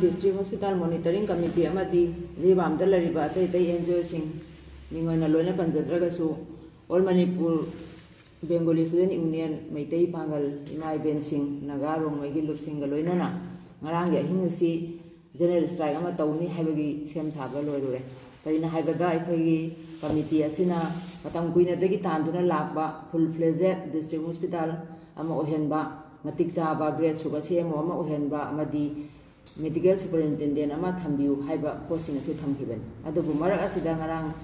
district hospital monitoring committee Jiribam अतई अतई NGO लोन पंजद्रगसु all Manipur Bengali student union Meitei पांगल इमा इबेन सिंह नगा रोंगमैगी लुपसिंग लोइनना ngarang ge hing si general strike ama tawni haibagi sem saba loirure tarina haibaga akhoi committee asina matam kuina dagi tanduna lakba full fledged district hospital ama ohenba matik chaba grade suba semo ama ohenba amadi medical superintendent ama thambiu haiba posting ase thamkiben adubu marak asida ngarang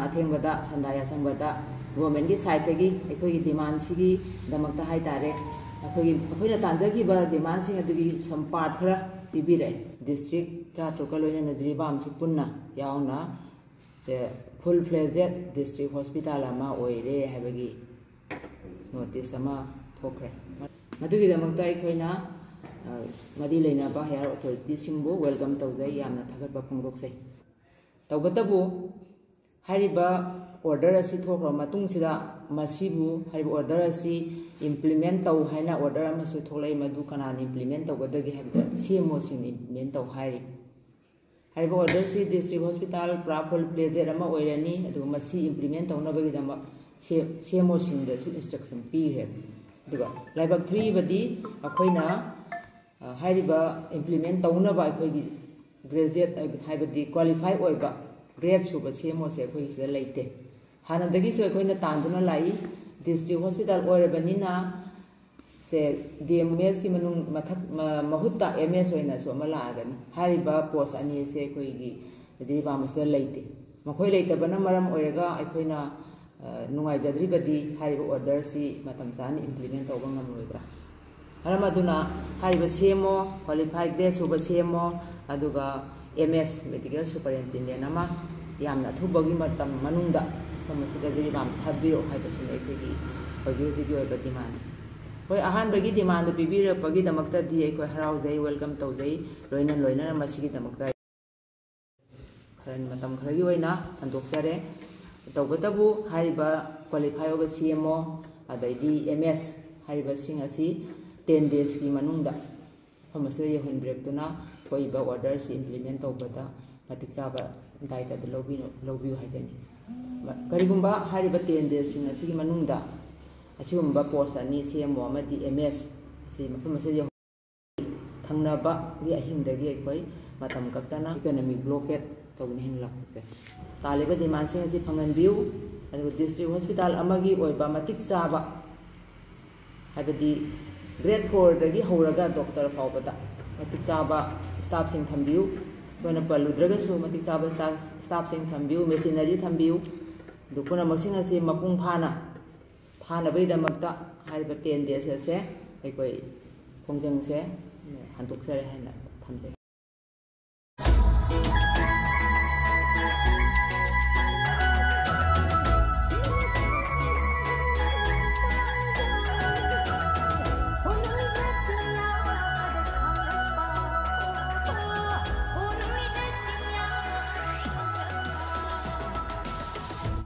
athengbada sandaya sangbada government gi side tagi akhoi demand sigi damakta hai tare अखोइना तांजगिबा demand सिंग अदुगी some part खरा पिबिरे district टा टोकलोइना नजरीबाम सु पुन्ना यावना से full fledged district hospital अमा ओइरे हाबगी नोटिस अमा थोखरे मदुगी दमकता अखोइना मदी लेनाबा हायर अथॉरिटी सिंगबो वेलकम तौजै यामना थागतबा फोंदोक्सै तौबतबु हारिबा order asi thokra matung sida masibu haibu order asi implement tau haina order amasu tholai madu kana implement tau gadagi habda CMO sin implement tau hairi haibu order si district hospital praful pleasure ama oirani adu masi implement tau na bagi dama CMO sin da su instruction pi he duga laibak 3 badi akoina hairiba implement tau na ba akoi graduate haibadi qualify oiba grade suba CMO se akoi sida leite हानदगी so अखोइना तांदुना lie district hospital ओरबनिना से DMS की मनुंग मथक महुत्ता MS होइना सो अमला आगन हारिबा post अनि से अखोइगी जिबा मसला लेते मखोइ लेतबना मरम ओरगा अखोइना नुंगाइ जद्रिबदी हारिबा order सी मतम चान इंप्लीमेंट तौबा ngамरोइद्रा हरमदुना हारिबा CMO क्वालिफाइड ग्रेड सुबा CMO अदुगा MS मेडिकल सुपरिटेंडेंट अमा यामना थुबगी मतम मनुंगदा जिरीबाम थाबिरो हाइबसिन अखोइगी हौजी डिमांड होय अहानबगी डिमांड पिबिरपगी दमकता दि अखोइ हराउजै वेलकम तौजै लोइना मसिगी दमकता खरन मतम खरगी होइना हंदोक्सरे तौबतबु हारिबा क्वालिफाई ओबा CMO अदैदी MS हारिबा सिंग असि 10 days की मनुंगदा फमसे यहन ब्रेकतुना थोइबा ऑर्डर सि इंप्लीमेंट तौबदा मतिक चाबा दायित्व लौबियो हाइजनी करिगुंबा हारिबा 10 days सिंग असि मनुंगदा असिगुंबा पोस्ट अनि CMO अमदि MS असि मफमसे थंगनाबा गी अहिंदगी अखोइ मतम कक्तना इकोनॉमिक ब्लॉकेट तौनि हिन लाखसे तालेबा डिमांड सिंग असि फंगनबिउ अदु डिस्ट्रिक्ट हॉस्पिटल अमगी ओइबा मतिक चाबा हाइबदि ग्रेड 4 दगी हौरगा डॉक्टर फावबदा मतिक चाबा स्टाफ सिंग थंबिउ कोना पलुद्रगसु मतिक चाबा स्टाफ सिंग थंबिउ मेशिनरी थंबिउ दुकुना मसिंग असि मपुंग फाना बैदमक्ता हारिबा 10 days असे अखोइ खोंजंगसे हंतोक्सरे हाइना थमजे